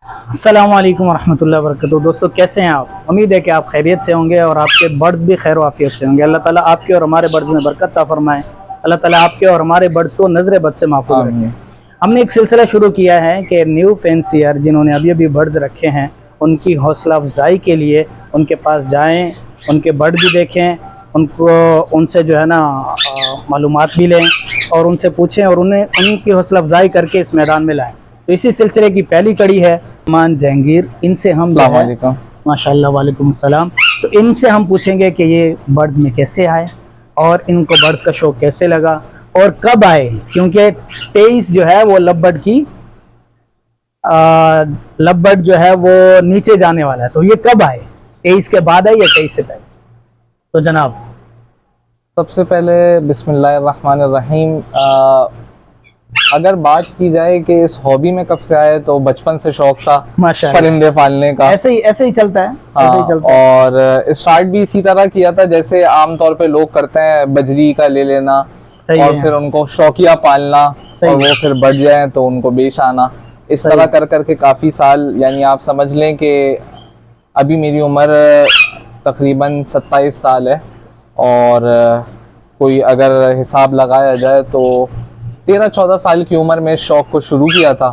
अस्सलाम वालेकुम रहमतुल्लाहि व बरकातहू। दोस्तों कैसे हैं आप? उम्मीद है कि आप खैरियत से होंगे और आपके बर्ड्स भी खैर वाफियत से होंगे। अल्लाह ताला आपके और हमारे बर्ड्स में बरकत अता फरमाए। अल्लाह ताला आपके और हमारे बर्ड्स को नज़र बद से महफूज रखे। आमीन। हमने एक सिलसिला शुरू किया है कि न्यू फैंसियर जिन्होंने अभी अभी बर्ड्स रखे हैं उनकी हौसला अफजाई के लिए उनके पास जाएँ, उनके बर्ड भी देखें, उनको उनसे जो है ना मालूमात भी लें और उनसे पूछें और उन्हें उनकी हौसला अफजाई करके इस मैदान में लाएँ। तो इसी सिलसिले की पहली कड़ी है मान जहांगीर। इनसे हम जो है माशाल्लाह वालेकुम सलाम, तो इनसे हम पूछेंगे कि ये बर्ड्स में कैसे आए और इनको बर्ड्स का शौक कैसे लगा और कब आए, क्योंकि 23 जो है वो लव बर्ड जो है वो नीचे जाने वाला है। तो ये कब आए, 23 के बाद आए या 23 से पहले? तो जनाब सबसे पहले बिस्मिल्लाहिर्रहमानिर्रहीम। अगर बात की जाए कि इस हॉबी में कब से आए तो बचपन से शौक था माशाल्लाह, परिंदे पालने का। ऐसे ही चलता है। हाँ, ऐसे ही चलता है। और स्टार्ट भी इसी तरह किया था जैसे आमतौर पे लोग करते हैं, बजरी का ले लेना और फिर उनको शौकिया पालना और वो फिर बढ़ जाए तो उनको बेच आना। इस तरह कर करके काफ़ी साल, यानी आप समझ लें कि अभी मेरी उम्र तकरीबन 27 साल है और कोई अगर हिसाब लगाया जाए तो 13-14 साल की उम्र में शौक को शुरू किया था।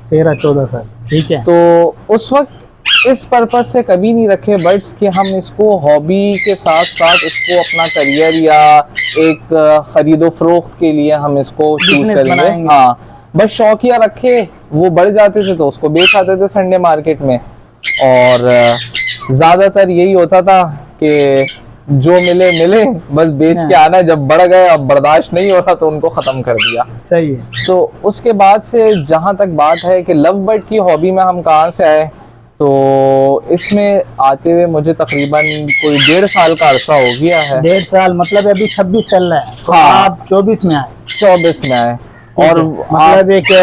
13-14 साल, ठीक है। तो उस वक्त इस पर्पज से कभी नहीं रखे बर्ड्स कि हम इसको हॉबी के साथ साथ इसको अपना करियर या एक खरीदो फरोख्त के लिए हम इसको चूज करेंगे। हाँ, बस शौकिया रखे, वो बढ़ जाते थे तो उसको बेच आते थे संडे मार्केट में। और ज़्यादातर यही होता था कि जो मिले मिले, बस बेच के आना। जब बढ़ गए, अब बर्दाश्त नहीं हो रहा तो उनको ख़त्म कर दिया। सही है। तो उसके बाद से जहाँ तक बात है कि लव बर्ड की हॉबी में हम कहाँ से आए, तो इसमें आते हुए मुझे तकरीबन कोई 1.5 साल का अरसा हो गया है। 1.5 साल मतलब अभी 26 चल रहा है तो हाँ, आप 24 में आए। 24 में आए और मतलब एक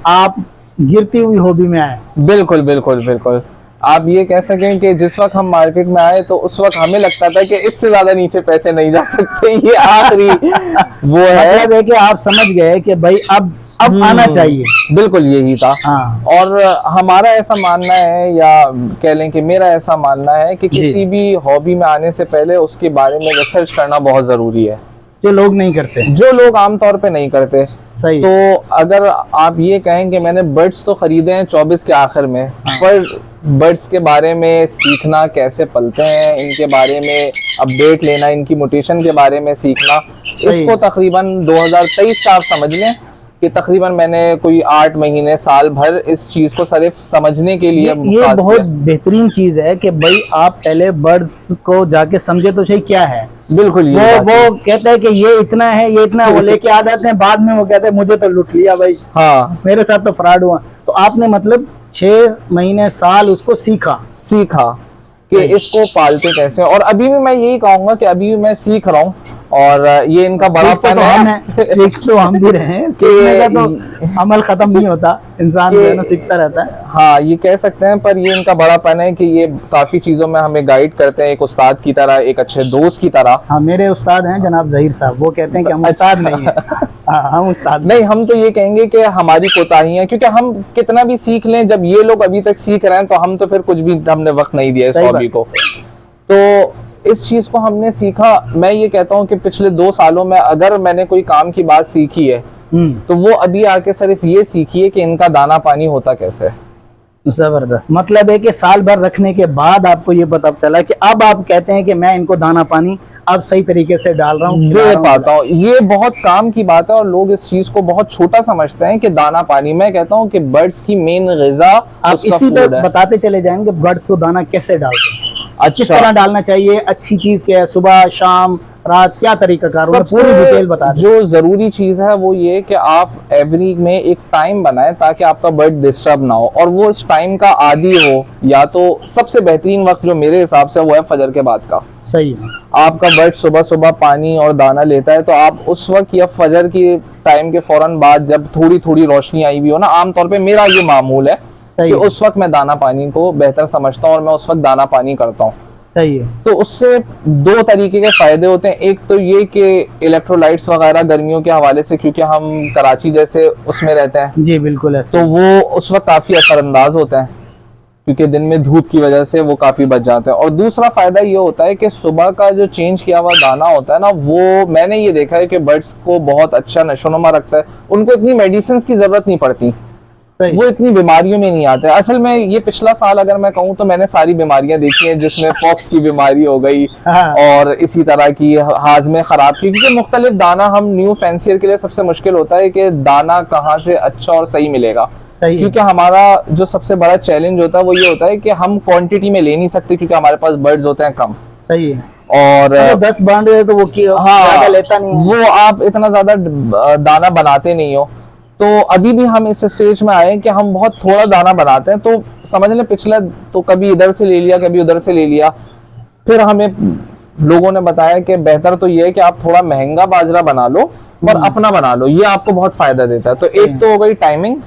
आप गिरती हुई हॉबी में आए। बिल्कुल बिल्कुल बिल्कुल। आप ये कह सकें कि जिस वक्त हम मार्केट में आए तो उस वक्त हमें लगता था कि इससे ज्यादा नीचे पैसे नहीं जा सकते, ये आखिरी वो है। मतलब है कि आप समझ गए कि भाई अब आना चाहिए। बिल्कुल यही था। हाँ। और हमारा ऐसा मानना है, या कह लें कि मेरा ऐसा मानना है कि किसी भी हॉबी में आने से पहले उसके बारे में रिसर्च करना बहुत जरूरी है, जो लोग नहीं करते, जो लोग आमतौर पे नहीं करते। सही। तो अगर आप ये कहें कि मैंने बर्ड्स तो खरीदे हैं 24 के आखिर में, पर बर्ड्स के बारे में सीखना, कैसे पलते हैं, इनके बारे में अपडेट लेना, इनकी म्यूटेशन के बारे में सीखना, इसको तकरीबन 2023 का आप समझ लें कि तकरीबन मैंने कोई 8 महीने साल भर इस चीज को सिर्फ समझने के लिए ये बहुत बेहतरीन चीज है कि भाई आप पहले बर्ड्स को जाके समझे तो सही क्या है। बिल्कुल। वो कहता है कि ये इतना है, ये इतना, वो लेके आ जाते हैं, बाद में वो कहते हैं मुझे तो लूट लिया भाई। हाँ, मेरे साथ तो फ्रॉड हुआ। तो आपने मतलब 6 महीने साल उसको सीखा कि इसको पालते कैसे। और अभी भी मैं यही कहूंगा कि अभी भी मैं सीख रहा हूँ और ये इनका बड़ापन है। सीख तो हम भी रहे हैं, सीखने का तो अमल खत्म नहीं होता, इंसान जो है ना सीखता रहता है। हाँ, ये कह सकते हैं, पर ये इनका बड़ापन है कि ये काफी चीजों में हमें गाइड करते हैं, एक उस्ताद की तरह, एक अच्छे दोस्त की तरह। हाँ, मेरे उस्ताद हैं जनाब जहीर साहब, वो कहते हैं कि हम उस्ताद नहीं है। हाँ, हम उस्ताद नहीं, हम तो ये कहेंगे कि हमारी कोताहियां, क्योंकि हम कितना भी सीख लें, जब ये लोग अभी तक सीख रहे हैं तो हम तो फिर कुछ भी हमने वक्त नहीं दिया इस हॉबी को। तो इस चीज को हमने सीखा। मैं ये कहता हूँ कि पिछले 2 सालों में अगर मैंने कोई काम की बात सीखी है तो वो अभी आके सिर्फ ये सीखी है कि इनका दाना पानी होता कैसे। जबरदस्त। मतलब है कि साल भर रखने के बाद आपको ये पता चला कि अब आप कहते हैं कि मैं इनको दाना पानी अब सही तरीके से डाल रहा हूँ, दे पाता हूँ। ये बहुत काम की बात है और लोग इस चीज को बहुत छोटा समझते हैं कि दाना पानी। मैं कहता हूँ कि बर्ड्स की मेन ग़िज़ा आप इसी पे बताते चले जाएंगे बर्ड्स को दाना कैसे डालते हैं, किस तरह डालना चाहिए, अच्छी चीज क्या है, सुबह शाम रात, क्या तरीका कार, पूरी डिटेल बता दें। जो जरूरी चीज है वो ये कि आप एवरी में एक टाइम बनाएं ताकि आपका बर्ड डिस्टर्ब ना हो और वो इस टाइम का आदी हो। या तो सबसे बेहतरीन वक्त जो मेरे हिसाब से वो है फजर के बाद का। सही है। आपका बर्ड सुबह सुबह पानी और दाना लेता है तो आप उस वक्त या फजर की टाइम के फौरन बाद जब थोड़ी थोड़ी रोशनी आई हुई हो ना, आमतौर पे मेरा ये मामूल है कि उस वक्त मैं दाना पानी को बेहतर समझता हूँ और मैं उस वक्त दाना पानी करता हूँ। सही है। तो उससे 2 तरीके के फायदे होते हैं। एक तो ये कि इलेक्ट्रोलाइट्स वगैरह गर्मियों के हवाले से, क्योंकि हम कराची जैसे उसमें रहते हैं, जी बिल्कुल ऐसे, तो वो उस वक्त काफी असरअंदाज होते हैं। क्योंकि दिन में धूप की वजह से वो काफी बच जाते हैं। और दूसरा फायदा ये होता है कि सुबह का जो चेंज किया हुआ दाना होता है ना, वो मैंने ये देखा है कि बर्ड्स को बहुत अच्छा नशोनुमा रखता है, उनको इतनी मेडिसिन की जरूरत नहीं पड़ती, वो इतनी बीमारियों में नहीं आते। असल में ये पिछला साल अगर मैं कहूँ तो मैंने सारी बीमारियां देखी हैं, जिसमें पॉक्स की बीमारी हो गई और इसी तरह की हाजमे खराब की, क्योंकि मुख्तलिफ दाना हम न्यू फैंसियर के लिए सबसे मुश्किल होता है कि दाना कहाँ से अच्छा और सही मिलेगा। क्योंकि हमारा जो सबसे बड़ा चैलेंज होता है वो ये होता है कि हम क्वांटिटी में ले नहीं सकते, क्योंकि हमारे पास बर्ड्स होते हैं कम। सही है। और 10 बांड है तो वो हाँ, लेता नहीं है। वो आप इतना ज्यादा दाना बनाते नहीं हो। तो अभी भी हम इस स्टेज में आए कि हम बहुत थोड़ा दाना बनाते हैं। तो समझ लें पिछले तो कभी इधर से ले लिया, कभी उधर से ले लिया। फिर हमें लोगों ने बताया कि बेहतर तो ये है कि आप थोड़ा महंगा बाजरा बना लो और अपना बना लो, ये आपको बहुत फायदा देता है। तो एक तो हो गई टाइमिंग,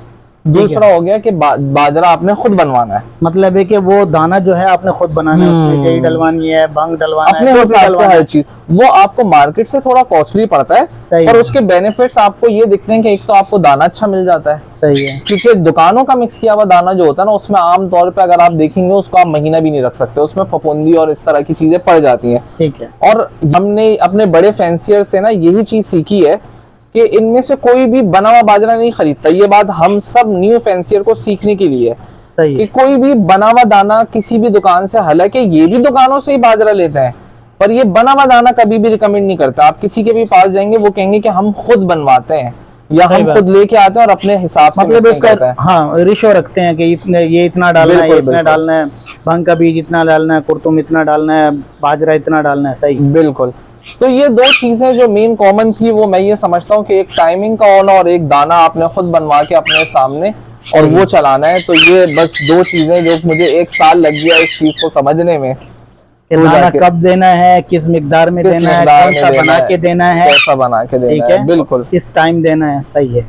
दूसरा हो गया कि बाजरा आपने खुद बनवाना है। मतलब है कि वो दाना जो है आपने खुद बनाना है, उसमें चई डलवानी है, भंग डलवाना अपने है, हिसाब से हर चीज। वो आपको मार्केट से थोड़ा कॉस्टली पड़ता है, पर उसके बेनिफिट्स आपको ये दिखते हैं कि एक तो आपको दाना अच्छा मिल जाता है। सही है। क्योंकि दुकानों का मिक्स किया हुआ दाना जो होता है ना, उसमें आम तौर पे अगर आप देखेंगे उसको आप महीना भी नहीं रख सकते, उसमें फफूंदी और इस तरह की चीजें पड़ जाती हैं। ठीक है। और हमने अपने बड़े फैंसियर से ना यही चीज सीखी है कि इनमें से कोई भी बना हुआ बाजरा नहीं खरीदता। ये बात हम सब न्यू फैंसियर को सीखने के लिए सही है कि कोई भी बना हुआ दाना किसी भी दुकान से, हालांकि ये भी दुकानों से ही बाजरा लेते हैं, पर ये बना हुआ दाना कभी भी रिकमेंड नहीं करता। आप किसी के भी पास जाएंगे वो कहेंगे कि हम खुद बनवाते हैं या हम खुद लेके आते हैं और अपने हिसाब से मतलब इसका हाँ रेशो रखते हैं कि इतने ये इतना डालना है, इतना डालना है, भंग का बीज इतना डालना है, कुर्तुम इतना डालना है, बाजरा इतना डालना है। सही, बिल्कुल। तो ये दो चीजें जो मेन कॉमन थी वो मैं ये समझता हूँ कि एक टाइमिंग का होना और एक दाना आपने खुद बनवा के अपने सामने और वो चलाना है। तो ये बस दो चीजें जो मुझे 1 साल लग गया इस चीज को समझने में, कि दाना कब देना है, किस मिकदार में देना है, कौन सा बना के देना है, कैसा बना के देना है, बिल्कुल किस टाइम देना है। सही है।